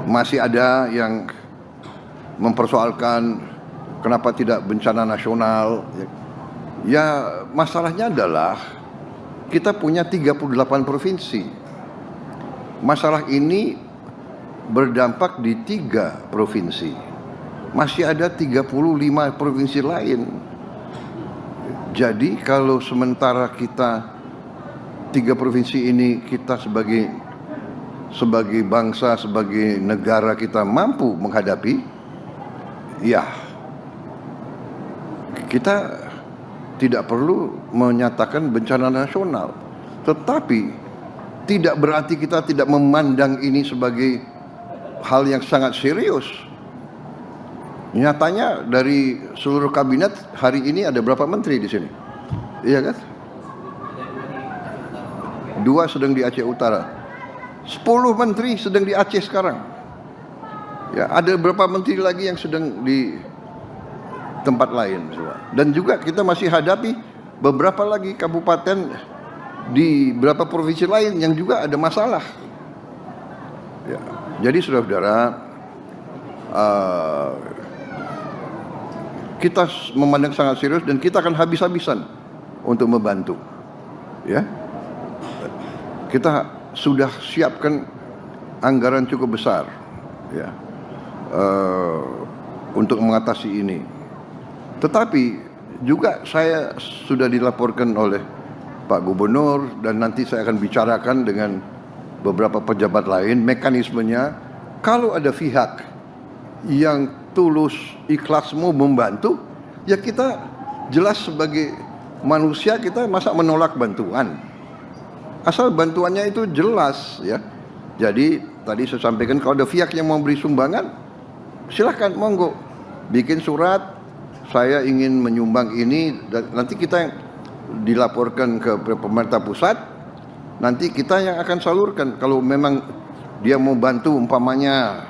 Masih ada yang mempersoalkan kenapa tidak bencana nasional. Ya, masalahnya adalah kita punya 38 provinsi. Masalah ini berdampak di 3 provinsi. Masih ada 35 provinsi lain. Jadi kalau sementara kita 3 provinsi ini kita sebagai bangsa, sebagai negara kita mampu menghadapi, ya kita tidak perlu menyatakan bencana nasional. Tetapi tidak berarti kita tidak memandang ini sebagai hal yang sangat serius. Nyatanya dari seluruh kabinet hari ini ada berapa menteri di sini? Iya kan? 2 sedang di Aceh Utara. 10 menteri sedang di Aceh sekarang. Ya, ada berapa menteri lagi yang sedang di tempat lain. Dan juga kita masih hadapi beberapa lagi kabupaten di beberapa provinsi lain yang juga ada masalah. Ya, jadi saudara-saudara, kita memandang sangat serius dan kita akan habis-habisan untuk membantu. Ya, kita sudah siapkan anggaran cukup besar, ya, untuk mengatasi ini. Tetapi juga saya sudah dilaporkan oleh Pak Gubernur dan nanti saya akan bicarakan dengan beberapa pejabat lain mekanismenya. Kalau ada pihak yang tulus ikhlas mau membantu, ya kita jelas sebagai manusia kita masa menolak bantuan, asal bantuannya itu jelas, ya. Jadi tadi saya sampaikan kalau ada pihak yang mau beri sumbangan, silahkan monggo bikin surat, saya ingin menyumbang ini, dan nanti kita yang dilaporkan ke pemerintah pusat, nanti kita yang akan salurkan. Kalau memang dia mau bantu, umpamanya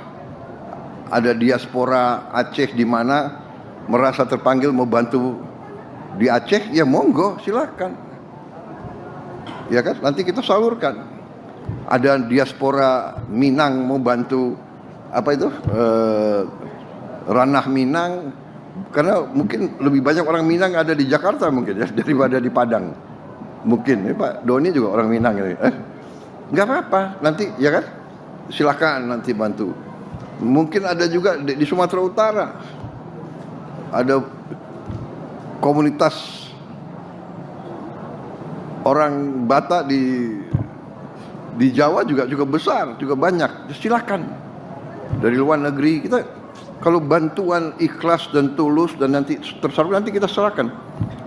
ada diaspora Aceh di mana merasa terpanggil mau bantu di Aceh, ya monggo silakan. Ya kan? Nanti kita salurkan. Ada diaspora Minang mau bantu apa itu? Ranah Minang, karena mungkin lebih banyak orang Minang ada di Jakarta mungkin ya daripada di Padang. Mungkin Pak Doni juga orang Minang ya. Nggak apa-apa, nanti ya kan? Silakan nanti bantu. Mungkin ada juga di Sumatera Utara, ada komunitas orang Batak di Jawa juga besar, juga banyak. Silakan. Dari luar negeri kita kalau bantuan ikhlas dan tulus dan nanti tersalurkan, nanti kita serahkan.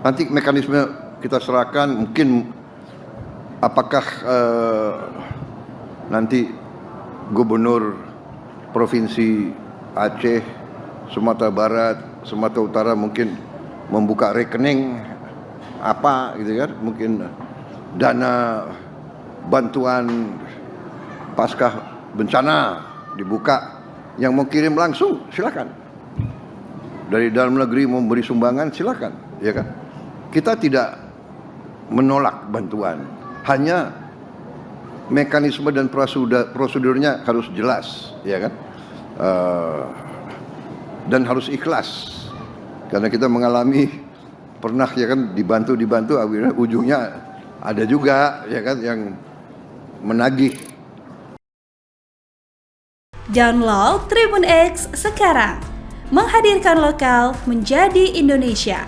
Nanti mekanisme kita serahkan, mungkin apakah nanti Gubernur Provinsi Aceh, Sumatera Barat, Sumatera Utara mungkin membuka rekening apa gitu kan, mungkin dana bantuan pasca bencana dibuka. Yang mau kirim langsung silakan, dari dalam negeri mau beri sumbangan silakan, ya kan. Kita tidak menolak bantuan, hanya mekanisme dan prosedurnya harus jelas, ya kan. Dan harus ikhlas, karena kita mengalami pernah ya kan dibantu akhirnya ujungnya ada juga ya kan yang menagih. Download Tribun X sekarang, menghadirkan lokal menjadi Indonesia.